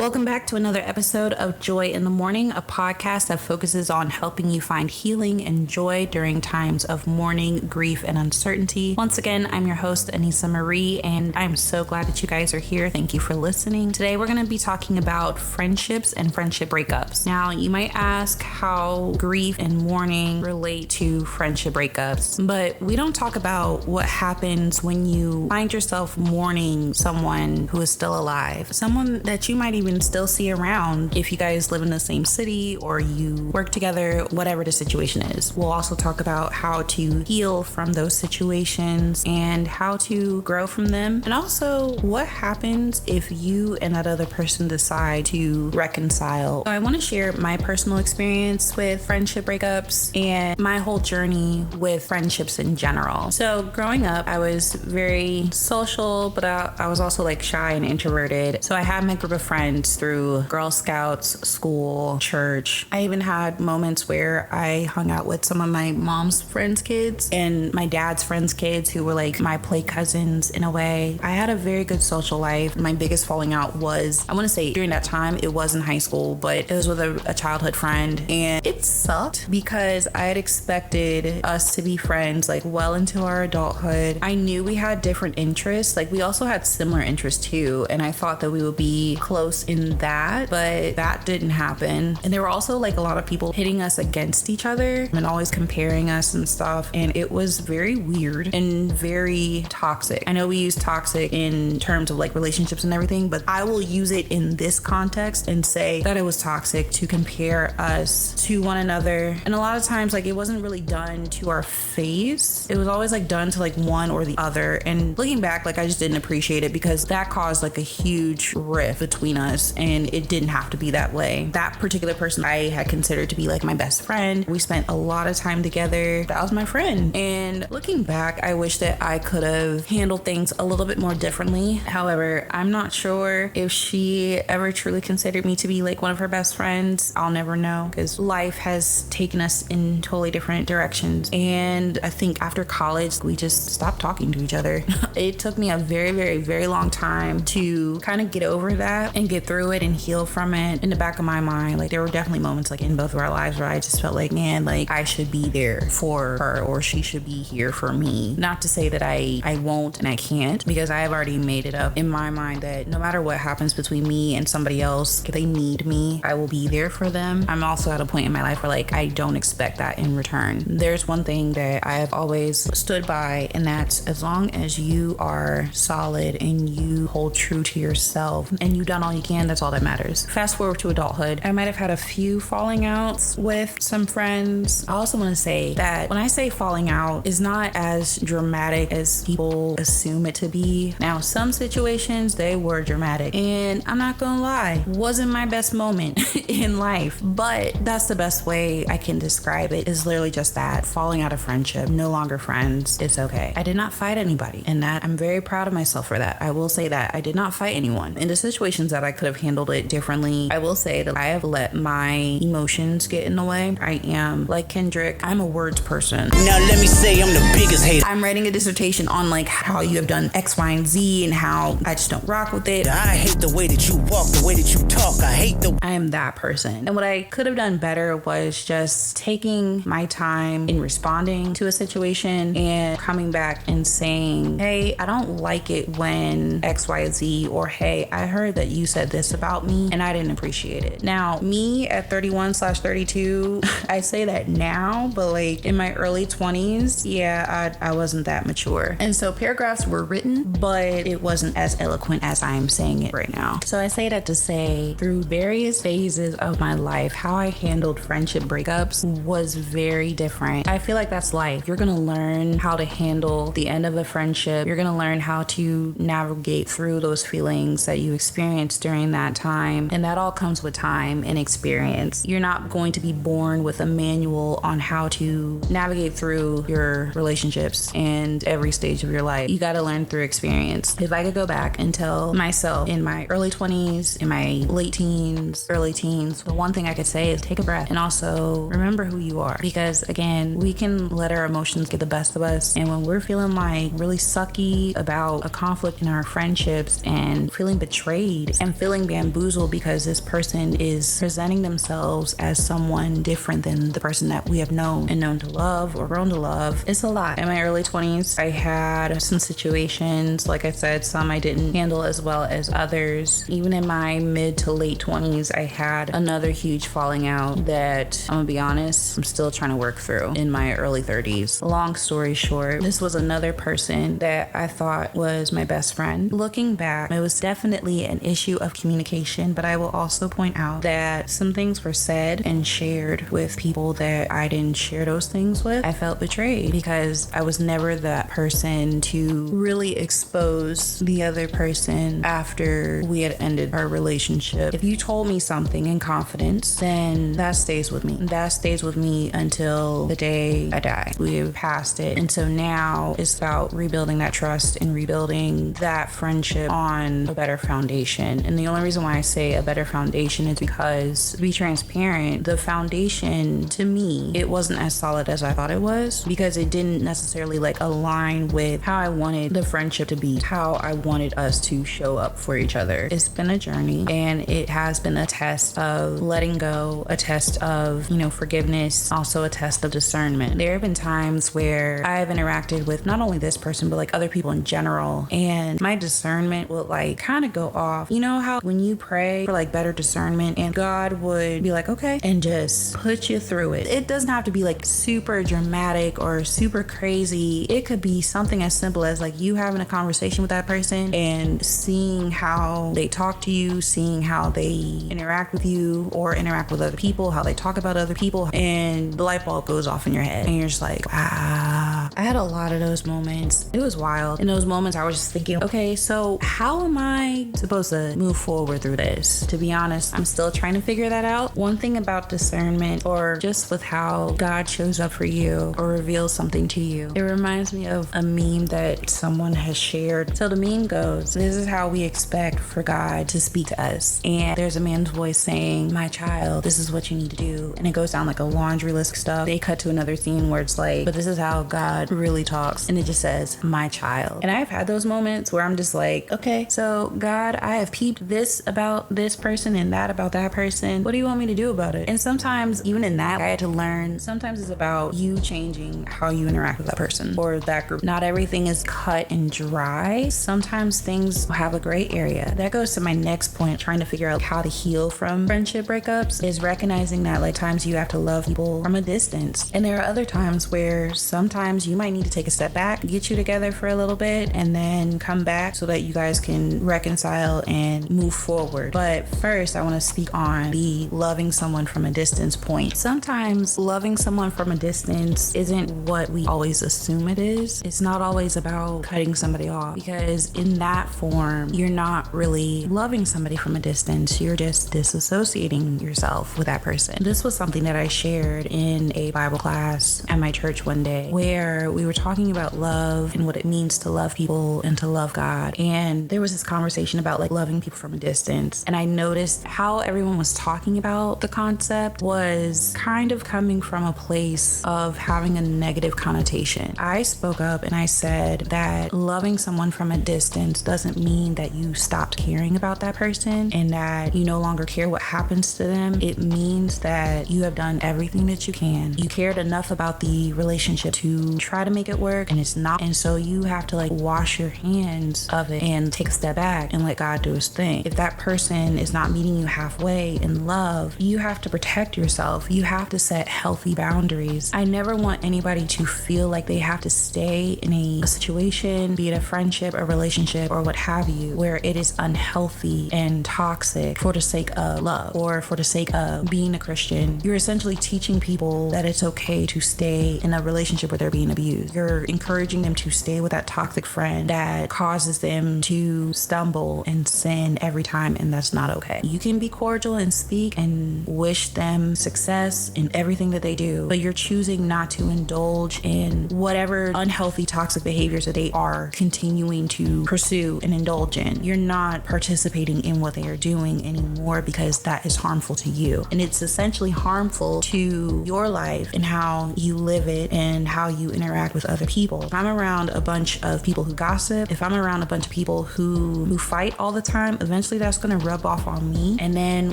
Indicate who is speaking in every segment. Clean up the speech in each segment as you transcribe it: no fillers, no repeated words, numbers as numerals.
Speaker 1: Welcome back to another episode of Joy in the Morning, a podcast that focuses on helping you find healing and joy during times of mourning, grief, and uncertainty. Once again, I'm your host, Anissa Marie, and I'm so glad that you guys are here. Thank you for listening. Today, we're going to be talking about friendships and friendship breakups. Now, you might ask how grief and mourning relate to friendship breakups, but we don't talk about what happens when you find yourself mourning someone who is still alive, someone that you might even still see around if you guys live in the same city or you work together, whatever the situation is. We'll also talk about how to heal from those situations and how to grow from them, and also what happens if you and that other person decide to reconcile. So I want to share my personal experience with friendship breakups and my whole journey with friendships in general. So growing up, I was very social, but I was also like shy and introverted. So I had my group of friends through Girl Scouts, school, church. I even had moments where I hung out with some of my mom's friends' kids and my dad's friends' kids who were like my play cousins in a way. I had a very good social life. My biggest falling out was, I want to say during that time, it was in high school, but it was with a childhood friend, and it sucked because I had expected us to be friends like well into our adulthood. I knew we had different interests. Like we also had similar interests too, and I thought that we would be close in that, but that didn't happen. And there were also like a lot of people hitting us against each other and always comparing us and stuff, and it was very weird and very toxic. I know we use toxic in terms of like relationships and everything, but I will use it in this context and say that it was toxic to compare us to one another. And a lot of times like it wasn't really done to our face. It was always like done to like one or the other. And looking back, like I just didn't appreciate it because that caused like a huge rift between us, and it didn't have to be that way. That particular person I had considered to be like my best friend. We spent a lot of time together. That was my friend. And looking back, I wish that I could have handled things a little bit more differently. However, I'm not sure if she ever truly considered me to be like one of her best friends. I'll never know because life has taken us in totally different directions. And I think after college, we just stopped talking to each other. It took me a very, very, very long time to kind of get over that and get through it and heal from it. In the back of my mind, like there were definitely moments like in both of our lives where I just felt like, man, like I should be there for her or she should be here for me. Not to say that I won't and I can't, because I have already made it up in my mind that no matter what happens between me and somebody else, if they need me, I will be there for them. I'm also at a point in my life where like I don't expect that in return. There's one thing that I have always stood by, and that's as long as you are solid and you hold true to yourself and you've done all you can, that's all that matters. Fast forward to adulthood, I might have had a few falling outs with some friends. I also want to say that when I say falling out, is not as dramatic as people assume it to be. Now, some situations, they were dramatic, and I'm not gonna lie, wasn't my best moment in life, but that's the best way I can describe it, is literally just that, falling out of friendship, no longer friends. It's okay. I did not fight anybody, and that I'm very proud of myself for that. I will say that I did not fight anyone. In the situations that I could have handled it differently, I will say that I have let my emotions get in the way. I am like Kendrick, I'm a words person.
Speaker 2: Now let me say I'm the biggest hater.
Speaker 1: I'm writing a dissertation on like how you have done X, Y, and Z and how I just don't rock with it.
Speaker 2: I hate the way that you walk, the way that you talk. I hate the...
Speaker 1: I am that person. And what I could have done better was just taking my time in responding to a situation and coming back and saying, hey, I don't like it when X, Y, Z, or hey, I heard that you said this about me and I didn't appreciate it. Now, me at 31/32, I say that now, but like in my early 20s, yeah, I wasn't that mature. And so paragraphs were written, but it wasn't as eloquent as I am saying it right now. So I say that to say through various phases of my life, how I handled friendship breakups was very different. I feel like that's life. You're gonna learn how to handle the end of a friendship. You're gonna learn how to navigate through those feelings that you experienced during that time. And that all comes with time and experience. You're not going to be born with a manual on how to navigate through your relationships and every stage of your life. You gotta learn through experience. If I could go back and tell myself in my early 20s, in my late teens, early teens, the one thing I could say is take a breath and also remember who you are. Because again, we can let our emotions get the best of us. And when we're feeling like really sucky about a conflict in our friendships and feeling betrayed and feeling feeling bamboozled because this person is presenting themselves as someone different than the person that we have known to love or grown to love. It's a lot. In my early 20s, I had some situations, like I said, some I didn't handle as well as others. Even in my mid to late 20s, I had another huge falling out that, I'm gonna be honest, I'm still trying to work through in my early 30s. Long story short, this was another person that I thought was my best friend. Looking back, it was definitely an issue of communication, but I will also point out that some things were said and shared with people that I didn't share those things with. I felt betrayed because I was never that person to really expose the other person after we had ended our relationship. If you told me something in confidence, then that stays with me. That stays with me until the day I die. We've passed it. And so now it's about rebuilding that trust and rebuilding that friendship on a better foundation. And the only reason why I say a better foundation is because, to be transparent, the foundation, to me, it wasn't as solid as I thought it was, because it didn't necessarily align with how I wanted the friendship to be, how I wanted us to show up for each other. It's been a journey, and it has been a test of letting go, a test of, forgiveness, also a test of discernment. There have been times where I've interacted with not only this person, but other people in general, and my discernment will kind of go off. You know how when you pray for better discernment and God would be okay, and just put you through it. It doesn't have to be super dramatic or super crazy. It could be something as simple as you having a conversation with that person and seeing how they talk to you, seeing how they interact with you or interact with other people, how they talk about other people, and the light bulb goes off in your head and you're just I had a lot of those moments. It was wild. In those moments I was just thinking, okay, so how am I supposed to move forward through this? To be honest, I'm still trying to figure that out. One thing about discernment, or just with how God shows up for you or reveals something to you, it reminds me of a meme that someone has shared. So the meme goes, this is how we expect for God to speak to us. And there's a man's voice saying, my child, this is what you need to do. And it goes down a laundry list of stuff. They cut to another scene where it's but this is how God really talks. And it just says, my child. And I've had those moments where I'm just okay, so God, I have peeped this about this person and that about that person. What do you want me to do about it? And sometimes, even in that, I had to learn, sometimes it's about you changing how you interact with that person or that group. Not everything is cut and dry. Sometimes things have a gray area. That goes to my next point, trying to figure out how to heal from friendship breakups, is recognizing that times you have to love people from a distance. And there are other times where sometimes you might need to take a step back, get you together for a little bit, and then come back so that you guys can reconcile and move forward. But first, I want to speak on the loving someone from a distance point. Sometimes loving someone from a distance isn't what we always assume it is. It's not always about cutting somebody off, because in that form, you're not really loving somebody from a distance. You're just disassociating yourself with that person. This was something that I shared in a Bible class at my church one day, where we were talking about love and what it means to love people and to love God. And there was this conversation about loving people from a distance. And I noticed how everyone was talking about the concept was kind of coming from a place of having a negative connotation. I spoke up and I said that loving someone from a distance doesn't mean that you stopped caring about that person and that you no longer care what happens to them. It means that you have done everything that you can. You cared enough about the relationship to try to make it work, and it's not. And so you have to wash your hands of it and take a step back and let God do his thing. If that person is not meeting you halfway in love, you have to protect yourself. You have to set healthy boundaries. I never want anybody to feel like they have to stay in a situation, be it a friendship, a relationship, or what have you, where it is unhealthy and toxic for the sake of love or for the sake of being a Christian. You're essentially teaching people that it's okay to stay in a relationship where they're being abused. You're encouraging them to stay with that toxic friend that causes them to stumble and sin every time, and that's not okay. You can be cordial and speak and wish them success in everything that they do, but you're choosing not to indulge in whatever unhealthy toxic behaviors that they are continuing to pursue and indulge in. You're not participating in what they are doing anymore because that is harmful to you, and it's essentially harmful to your life and how you live it and how you interact with other people. If I'm around a bunch of people who gossip, if I'm around a bunch of people who fight all the time, eventually eventually that's going to rub off on me. And then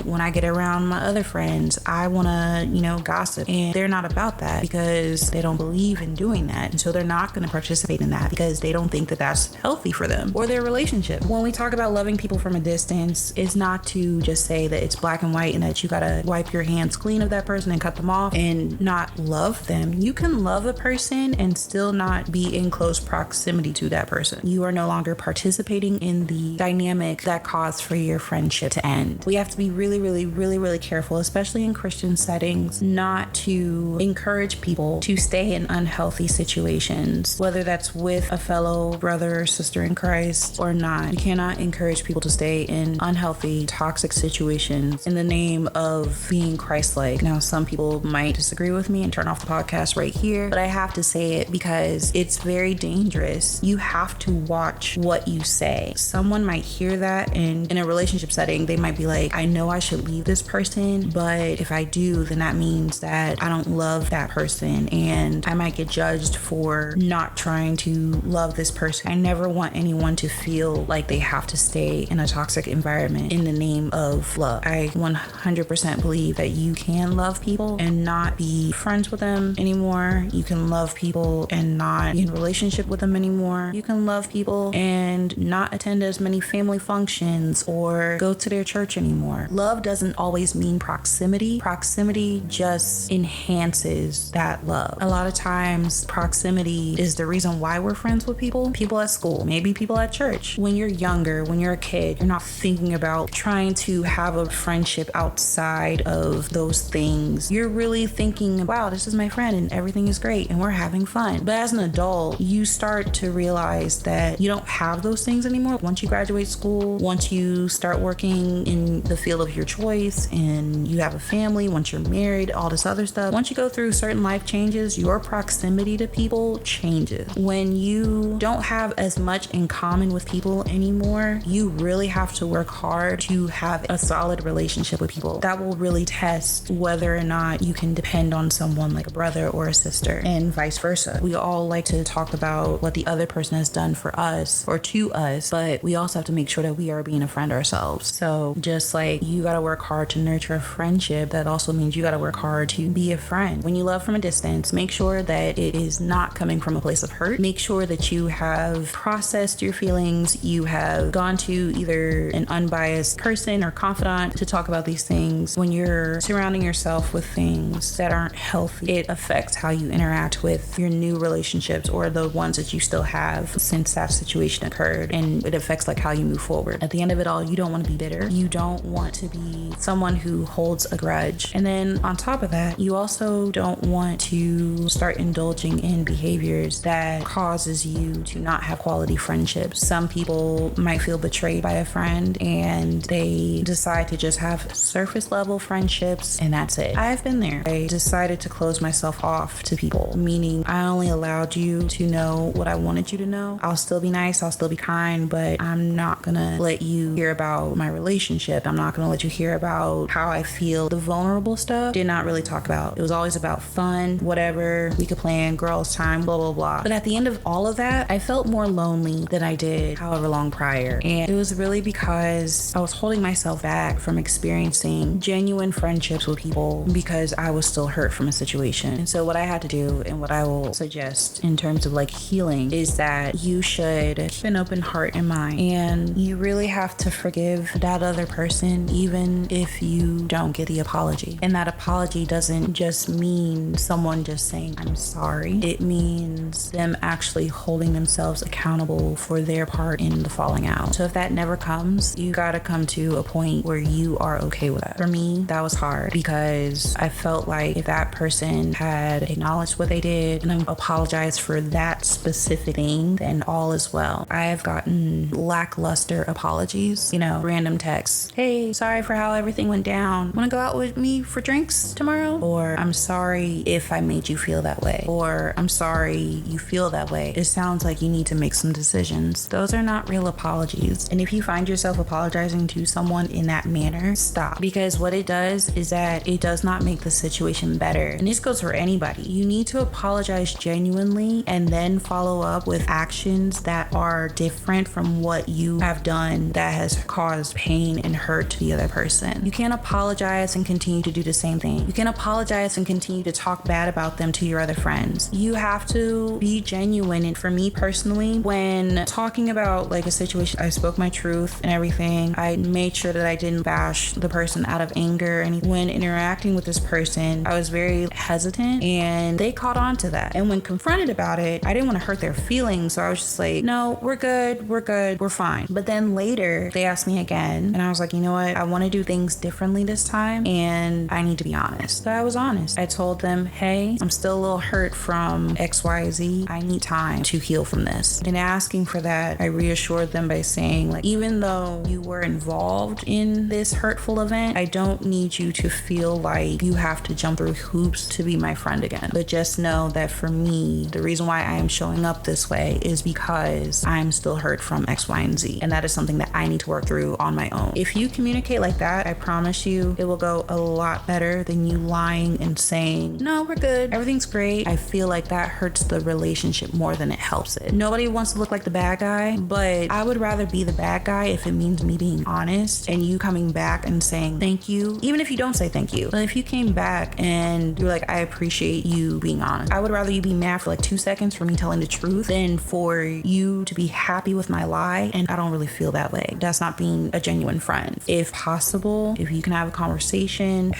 Speaker 1: when I get around my other friends, I want to, gossip. And they're not about that because they don't believe in doing that. And so they're not going to participate in that because they don't think that that's healthy for them or their relationship. When we talk about loving people from a distance, it's not to just say that it's black and white and that you got to wipe your hands clean of that person and cut them off and not love them. You can love a person and still not be in close proximity to that person. You are no longer participating in the dynamic that caused for your friendship to end. We have to be really, really, really, really careful, especially in Christian settings, not to encourage people to stay in unhealthy situations, whether that's with a fellow brother or sister in Christ or not. You cannot encourage people to stay in unhealthy, toxic situations in the name of being Christ-like. Now, some people might disagree with me and turn off the podcast right here, but I have to say it because it's very dangerous. You have to watch what you say. Someone might hear that, and in a relationship setting, they might be like, I know I should leave this person, but if I do, then that means that I don't love that person and I might get judged for not trying to love this person. I never want anyone to feel like they have to stay in a toxic environment in the name of love. I 100% believe that you can love people and not be friends with them anymore. You can love people and not be in a relationship with them anymore. You can love people and not attend as many family functions or go to their church anymore. Love doesn't always mean proximity. Proximity just enhances that love. A lot of times, proximity is the reason why we're friends with people. People at school, maybe people at church. When you're younger, when you're a kid, you're not thinking about trying to have a friendship outside of those things. You're really thinking, wow, this is my friend and everything is great and we're having fun. But as an adult, you start to realize that you don't have those things anymore. Once you graduate school, once you start working in the field of your choice and you have a family, once you're married, all this other stuff, once you go through certain life changes, your proximity to people changes. When you don't have as much in common with people anymore, you really have to work hard to have a solid relationship with people. That will really test whether or not you can depend on someone like a brother or a sister, and vice versa. We all like to talk about what the other person has done for us or to us, but we also have to make sure that we are being a friend ourselves. So just like you got to work hard to nurture a friendship, that also means you got to work hard to be a friend. When you love from a distance, make sure that it is not coming from a place of hurt. Make sure that you have processed your feelings. You have gone to either an unbiased person or confidant to talk about these things. When you're surrounding yourself with things that aren't healthy, it affects how you interact with your new relationships or the ones that you still have since that situation occurred, and it affects like how you move forward. At the end of it all, you don't want to be bitter. You don't want to be someone who holds a grudge. And then on top of that, you also don't want to start indulging in behaviors that causes you to not have quality friendships. Some people might feel betrayed by a friend and they decide to just have surface level friendships and that's it. I've been there. I decided to close myself off to people, meaning I only allowed you to know what I wanted you to know. I'll still be nice, I'll still be kind, but I'm not gonna let you hear about my relationship. I'm not gonna let you hear about how I feel. The vulnerable stuff did not really talk about. It was always about fun, whatever, we could plan, girls time, blah, blah, blah. But at the end of all of that, I felt more lonely than I did however long prior. And it was really because I was holding myself back from experiencing genuine friendships with people because I was still hurt from a situation. And so what I had to do and what I will suggest in terms of like healing is that you should keep an open heart and mind, and you really have to forgive that other person even if you don't get the apology. And that apology doesn't just mean someone just saying I'm sorry. It means them actually holding themselves accountable for their part in the falling out. So if that never comes, you gotta come to a point where you are okay with that. For me, that was hard because I felt like if that person had acknowledged what they did and apologized for that specific thing, then all is well. I have gotten lackluster apologies, random texts. Hey, sorry for how everything went down. Wanna go out with me for drinks tomorrow? Or I'm sorry if I made you feel that way. Or I'm sorry you feel that way. It sounds like you need to make some decisions. Those are not real apologies. And if you find yourself apologizing to someone in that manner, stop. Because what it does is that it does not make the situation better. And this goes for anybody. You need to apologize genuinely and then follow up with actions that are different from what you have done that has caused pain and hurt to the other person. You can't apologize and continue to do the same thing. You can't apologize and continue to talk bad about them to your other friends. You have to be genuine. And for me personally, when talking about like a situation, I spoke my truth and everything. I made sure that I didn't bash the person out of anger. And when interacting with this person, I was very hesitant and they caught on to that. And when confronted about it, I didn't want to hurt their feelings. So I was just like, no, we're good, we're fine. But then later they asked me again and I was like, you know what? I want to do things differently this time and I need to be honest. So I was honest. I told them, hey, I'm still a little hurt from XYZ. I need time to heal from this. In asking for that, I reassured them by saying, like, even though you were involved in this hurtful event, I don't need you to feel like you have to jump through hoops to be my friend again. But just know that for me, the reason why I am showing up this way is because I'm still hurt from X, Y, and Z. And that is something that I need to work through on my own. If you communicate like that, I promise you it will go a lot better than you lying and saying, no, we're good, everything's great. I feel like that hurts the relationship more than it helps it. Nobody wants to look like the bad guy, but I would rather be the bad guy if it means me being honest and you coming back and saying thank you, even if you don't say thank you. But if you came back and you're like, I appreciate you being honest, I would rather you be mad for like 2 seconds for me telling the truth than for you to be happy with my lie. And I don't really feel that way. That's not being a genuine friend. If possible, if you can have the conversation,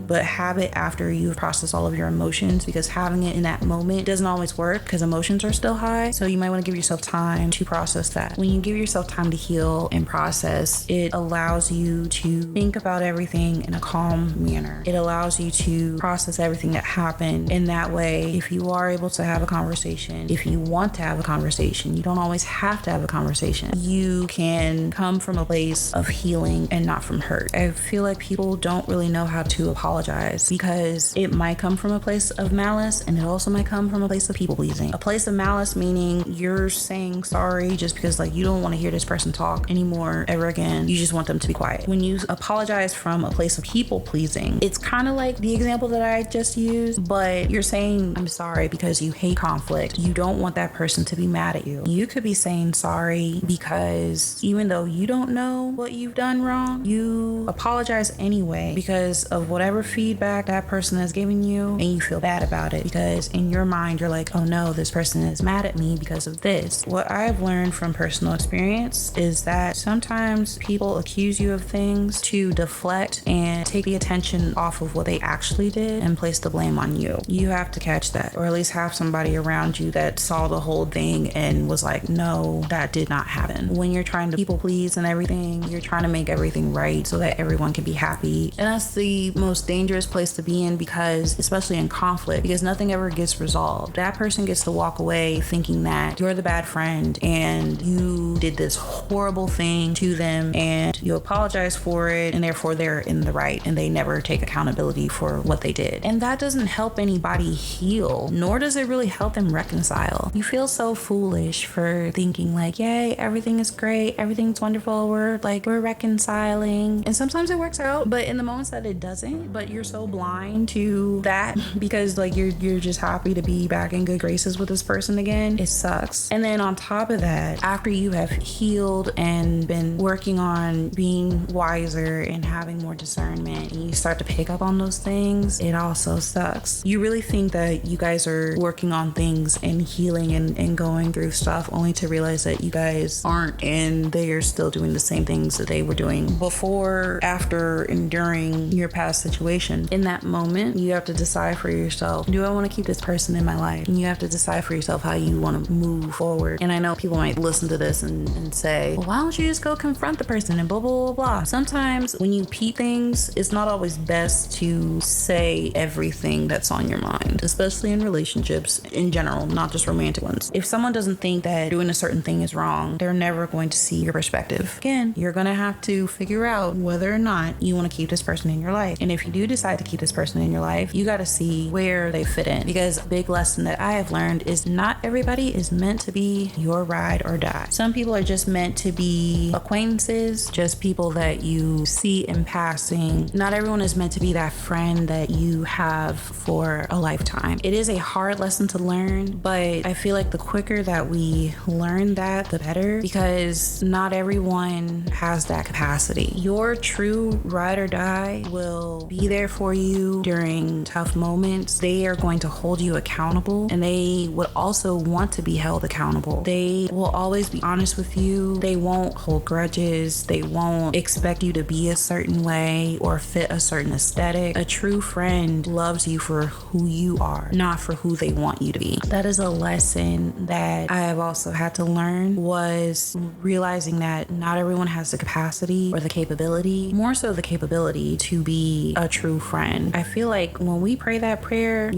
Speaker 1: but have it after you've processed all of your emotions, because having it in that moment doesn't always work because emotions are still high. So you might want to give yourself time to process that. When you give yourself time to heal and process, it allows you to think about everything in a calm manner. It allows you to process everything that happened. In that way, if you are able to have a conversation, if you want to have a conversation, you don't always have to have a conversation. You can come from a place of healing and not from hurt. I feel like people don't really know how to apologize because it might come from a place of malice and it also might come from a place of people pleasing. A place of malice meaning you're saying sorry just because like you don't want to hear this person talk anymore ever again. You just want them to be quiet. When you apologize from a place of people pleasing, it's kind of like the example that I just used, but you're saying I'm sorry because you hate conflict. You don't want that person to be mad at you. You could be saying sorry because even though you don't know what you've done wrong, you apologize anyway because of whatever feedback that person has given you and you feel bad about it because in your mind you're like, oh no, this person is mad at me because of this. What I've learned from personal experience is that sometimes people accuse you of things to deflect and take the attention off of what they actually did and place the blame on you. You have to catch that, or at least have somebody around you that saw the whole thing and was like, no, that did not happen. When you're trying to people please and everything, you're trying to make everything right so that everyone can be happy. And that's the most dangerous place to be in because, especially in conflict, because nothing ever gets resolved. That person gets to walk away thinking that you're the bad friend and you did this horrible thing to them and you apologize for it and therefore they're in the right and they never take accountability for what they did. And that doesn't help anybody heal, nor does it really help them reconcile. You feel so foolish for thinking like, yay, everything is great, everything's wonderful, we're reconciling. And sometimes it works out, but in the moments that it doesn't, but you're so blind to that because like you're just happy to be back in good graces with this person again, it sucks. And then on top of that, after you have healed and been working on being wiser and having more discernment and you start to pick up on those things, it also sucks. You really think that you guys are working on things and healing and going through stuff only to realize that you guys aren't and they're still doing the same things that they were doing before, after, and during your past situation. In that moment, you have to decide for yourself, do I want to keep this person in my life? And you have to decide for yourself how you want to move forward. And I know people might listen to this and say, well, why don't you just go confront the person and blah, blah, blah, blah. Sometimes when you repeat things, it's not always best to say everything that's on your mind, especially in relationships in general, not just romantic ones. If someone doesn't think that doing a certain thing is wrong, they're never going to see your perspective. Again, you're going to have to figure out whether or not you want to keep this person in your life. And if you do decide to keep this person in your life, you got to see where they fit in. Because a big lesson that I have learned is not everybody is meant to be your ride or die. Some people are just meant to be acquaintances, just people that you see in passing. Not everyone is meant to be that friend that you have for a lifetime. It is a hard lesson to learn, but I feel like the quicker that we learn that, the better, because because not everyone has that capacity. Your true ride or die will be there for you during tough moments. They are going to hold you accountable, and they would also want to be held accountable. They will always be honest with you. They won't hold grudges. They won't expect you to be a certain way or fit a certain aesthetic. A true friend loves you for who you are, not for who they want you to be. That is a lesson that I have also had to learn, was realizing that not everyone has the capacity or the capability, more so the capability, to be a true friend. I feel like when we pray that prayer,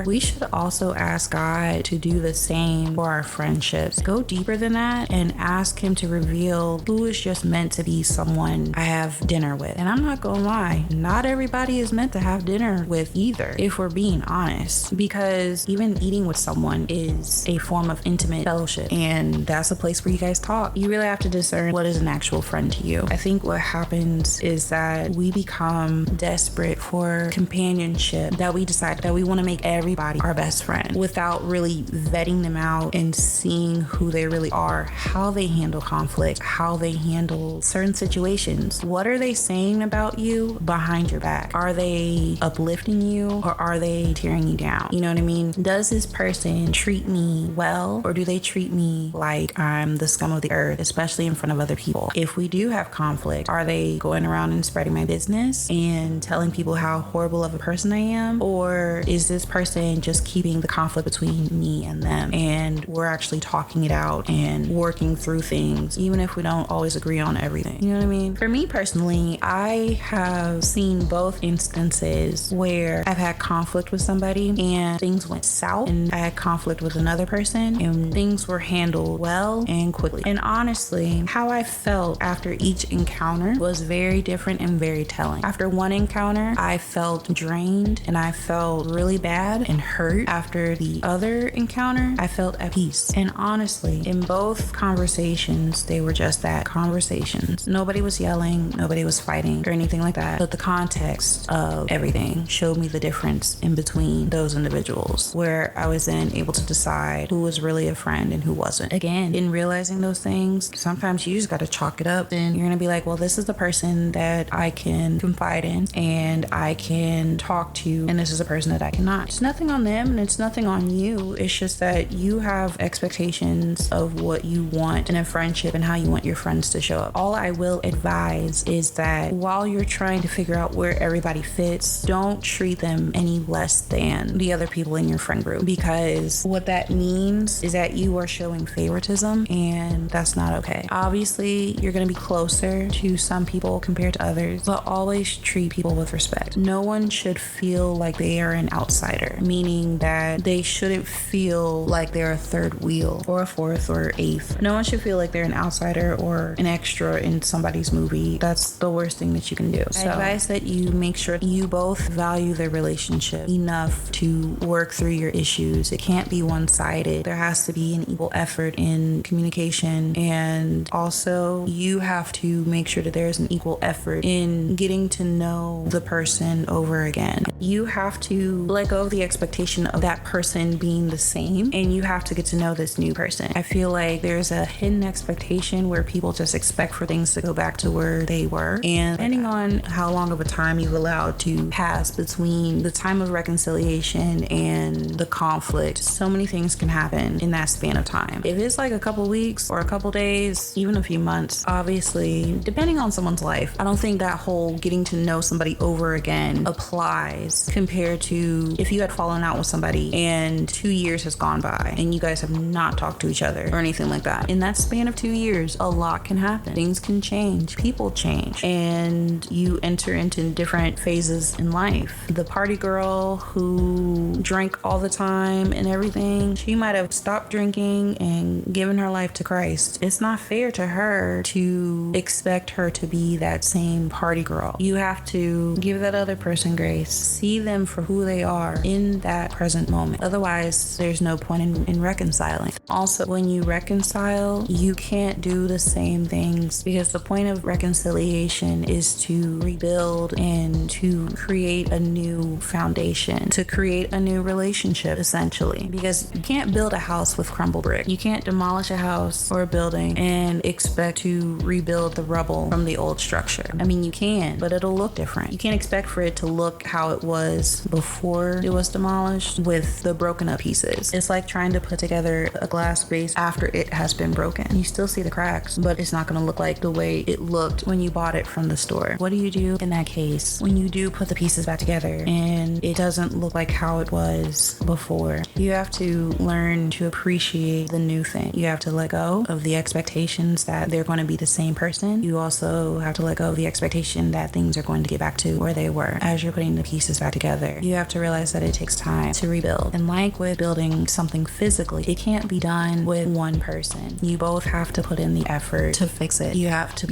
Speaker 1: we should also ask God to do the same for our friendships. Go deeper than that and ask Him to reveal who is just meant to be someone I have dinner with. And I'm not gonna lie, not everybody is meant to have dinner with either, if we're being honest, because even eating with someone is a form of intimate fellowship, and that's a place where you guys talk. You really have to discern what is an actual friend to you. I think what happens is that we become desperate for companionship, that we decide that we want to make everybody our best friend without really vetting them out and seeing who they really are, how they handle conflict, how they handle certain situations. What are they saying about you behind your back? Are they uplifting you or are they tearing you down? You know what I mean? Does this person treat me well, or do they treat me like I'm the scum of the earth, especially in front of other people? If we do have conflict, are they going around and spreading my business and telling people how horrible of a person I am? Or is this person just keeping the conflict between me and them, and we're actually talking it out and working through things, even if we don't always agree on everything? You know what I mean? For me personally, I have seen both instances where I've had conflict with somebody and things went south, and I had conflict with another person and things were handled well and quickly. And honestly, how I felt after each encounter was very different and very telling. After one encounter, I felt drained and I felt really bad and hurt. After the other encounter, I felt at peace. And honestly, in both conversations, they were just that, conversations. Nobody was yelling, nobody was fighting or anything like that. But the context of everything showed me the difference in between those individuals, where I was then able to decide who was really a friend and who wasn't. Again, in realizing those things, sometimes you just got to chalk it up, and you're going to be like, well, this is the person that I can confide in and I can talk to, and this is a person that I cannot. It's nothing on them and it's nothing on you. It's just that you have expectations of what you want in a friendship and how you want your friends to show up. All I will advise is that while you're trying to figure out where everybody fits, don't treat them any less than the other people in your friend group, because what that means is that you are showing favoritism, and that's not okay. Obviously, you're going to be closer to some people compared to others, but always treat people with respect. No one should feel like they are an outsider, meaning that they shouldn't feel like they're a third wheel or a fourth or eighth. No one should feel like they're an outsider or an extra in somebody's movie. That's the worst thing that you can do. So I advise that you make sure you both value their relationship enough to work through your issues. It can't be one-sided. There has to be an equal effort in communication, and also you have to make sure that there's an equal effort in getting to know the person over again. You have to let go of the expectation of that person being the same, and you have to get to know this new person. I feel like there's a hidden expectation where people just expect for things to go back to where they were, and depending on how long of a time you've allowed to pass between the time of reconciliation and the conflict, so many things can happen in that span of time. If it's like a couple weeks or a couple days, even a few months, obviously, depending on someone's life, I don't think that whole getting to know somebody over again applies compared to if you had fallen out with somebody and 2 years has gone by and you guys have not talked to each other or anything like that. In that span of 2 years, a lot can happen. Things can change. People change. And you enter into different phases in life. The party girl who drank all the time and everything, she might have stopped drinking and given her life to Christ. It's not fair to her to expect her to be that same party girl. You have to give that other person grace. See them for who they are in that present moment. Otherwise, there's no point in reconciling. Also, when you reconcile, you can't do the same things, because the point of reconciliation is to rebuild and to create a new foundation, to create a new relationship, essentially. Because you can't build a house with crumbled brick. You can't demolish a house house or a building and expect to rebuild the rubble from the old structure. I mean, you can, but it'll look different. You can't expect for it to look how it was before it was demolished with the broken up pieces. It's like trying to put together a glass base after it has been broken. You still see the cracks, but it's not going to look like the way it looked when you bought it from the store. What do you do in that case when you do put the pieces back together and it doesn't look like how it was before? You have to learn to appreciate the new thing. You have to let go of the expectations that they're going to be the same person. You also have to let go of the expectation that things are going to get back to where they were as you're putting the pieces back together. You have to realize that it takes time to rebuild. And like with building something physically, it can't be done with one person. You both have to put in the effort to fix it. You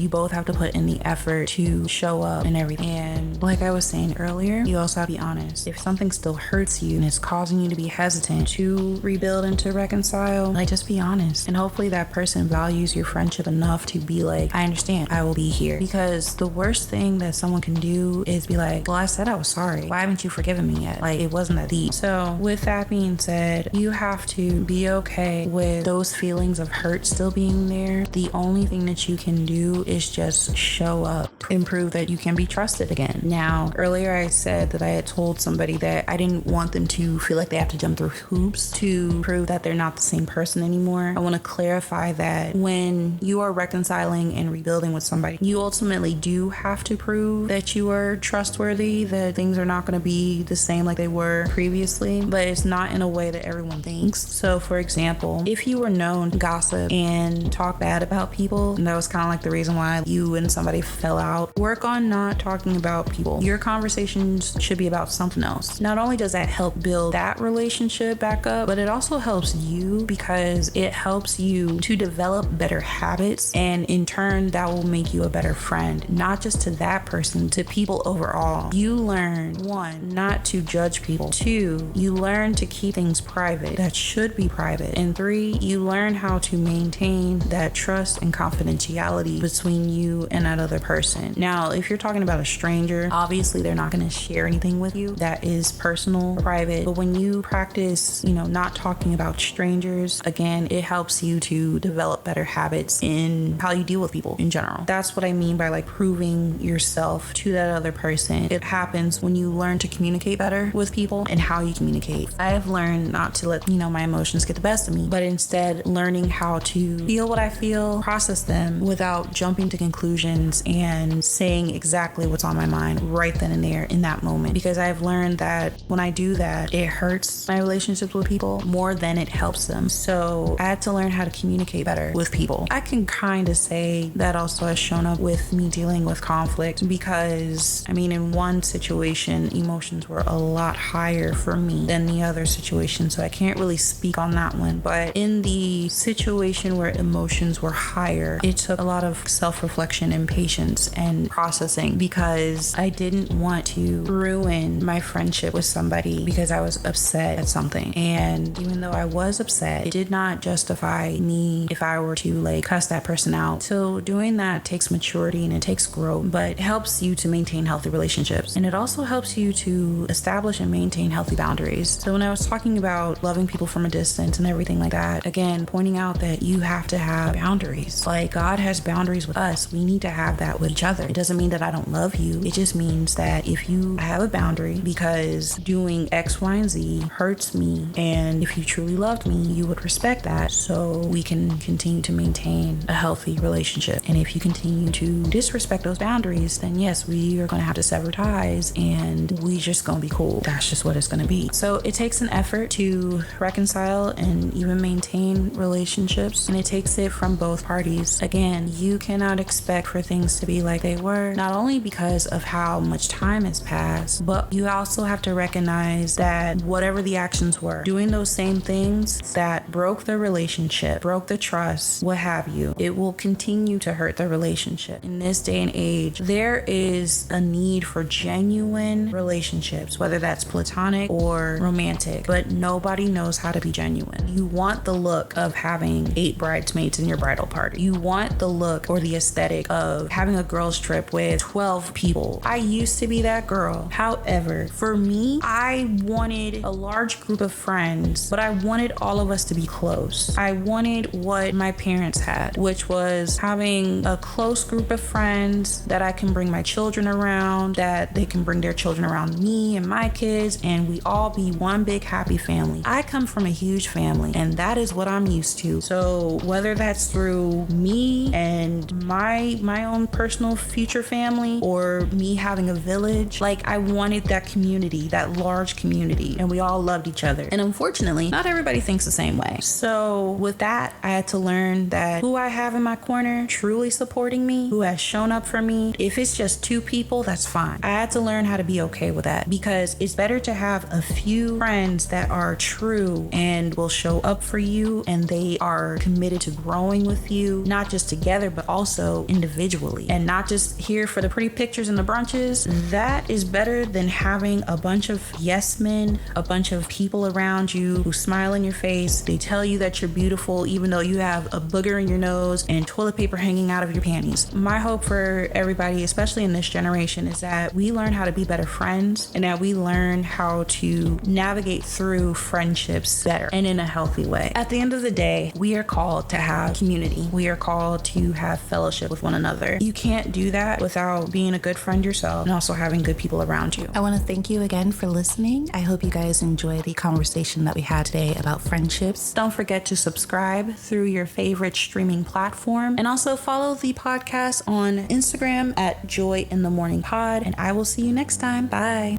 Speaker 1: both have to put in the effort to show up and everything. And like I was saying earlier, you also have to be honest. If something still hurts you and it's causing you to be hesitant to rebuild and to reconcile, like, just be honest. And hopefully that person values your friendship enough to be like, I understand, I will be here. Because the worst thing that someone can do is be like, well, I said I was sorry. Why haven't you forgiven me yet? Like, it wasn't that deep. So with that being said, you have to be okay with those feelings of hurt still being there. The only thing that you can do is just show up and prove that you can be trusted again. Now, earlier I said that I had told somebody that I didn't want them to feel like they have to jump through hoops to prove that they're not the same person anymore. I want to clarify that when you are reconciling and rebuilding with somebody, you ultimately do have to prove that you are trustworthy, that things are not going to be the same like they were previously, but it's not in a way that everyone thinks. So for example, if you were known to gossip and talk bad about people, and that was kind of like the reason why you and somebody fell out, work on not talking about people. Your conversations should be about something else. Not only does that help build that relationship back up, but it also helps you because it helps you to develop better habits, and in turn that will make you a better friend, not just to that person, to people overall. You learn, 1, not to judge people. 2, you learn to keep things private that should be private. And 3, you learn how to maintain that trust and confidentiality between you and that other person. Now, if you're talking about a stranger, obviously they're not going to share anything with you that is personal, private. But when you practice, not talking about strangers, again, it helps you to develop better habits in how you deal with people in general. That's what I mean by like proving yourself to that other person. It happens when you learn to communicate better with people and how you communicate. I have learned not to let, my emotions get the best of me, but instead learning how to feel what I feel, process them without jumping to conclusions and saying exactly what's on my mind right then and there in that moment. Because I've learned that when I do that, it hurts my relationships with people more than it helps them. So I had to learn how to communicate better with people. I can kind of say that also has shown up with me dealing with conflict because, in one situation, emotions were a lot higher for me than the other situation. So I can't really speak on that one. But in the situation where emotions were higher, it took a lot of self-reflection and patience and processing because I didn't want to ruin my friendship with somebody because I was upset at something. And even though I was upset, it did not justify me if I were to cuss that person out. So doing that takes maturity and it takes growth, but it helps you to maintain healthy relationships. And it also helps you to establish and maintain healthy boundaries. So when I was talking about loving people from a distance and everything like that, again, pointing out that you have to have boundaries. Like God has boundaries with us. We need to have that with each other. It doesn't mean that I don't love you. It just means that if you have a boundary because doing X, Y, and Z hurts me, and if you truly loved me, you would respect that so we can continue to maintain a healthy relationship. And if you continue to disrespect those boundaries, then yes, we are going to have to sever ties and we just going to be cool. That's just what it's going to be. So it takes an effort to reconcile and even maintain relationships, and it takes it from both parties. Again, you cannot expect for things to be like they were, not only because of how much time has passed, but you also have to recognize that whatever the actions were, doing those same things that broke the relationship, broke the trust, what have you, it will continue to hurt the relationship. In this day and age, there is a need for genuine relationships, whether that's platonic or romantic, but nobody knows how to be genuine. You want the look of having 8 bridesmaids in your bridal party. You want the look or the aesthetic of having a girls trip with 12 people. I used to be that girl. However, for me, I wanted a large group of friends, but I wanted all of us to be close. I wanted what my parents had, which was having a close group of friends that I can bring my children around, that they can bring their children around me and my kids, and we all be one big happy family. I come from a huge family, and that is what I'm used to. So whether that's through me and my own personal future family, or me having a village, like I wanted that community, that large community, and we all loved each other. And unfortunately, not everybody thinks the same way. So with that, I had to learn that who I have in my corner truly supporting me, who has shown up for me, if it's just two people, that's fine. I had to learn how to be okay with that, because it's better to have a few friends that are true and will show up for you, and they are committed to growing with you, not just together, but also individually, and not just here for the pretty pictures and the brunches. That is better than having a bunch of yes men, a bunch of people around you who smile in your face. They tell you that you're beautiful, even though you have a booger in your nose and toilet paper hanging out of your panties. My hope for everybody, especially in this generation, is that we learn how to be better friends, and that we learn how to navigate through friendships better and in a healthy way. At the end of the day, we are called to have community. We are called to have fellowship with one another. You can't do that without being a good friend yourself and also having good people around you.
Speaker 3: I want to thank you again for listening. I hope you guys enjoy the conversation that we had today about friendships.
Speaker 1: Don't forget to subscribe through your favorite streaming platform, and also follow the podcast on Instagram at Joy in the Morning Pod, and I will see you next time. Bye.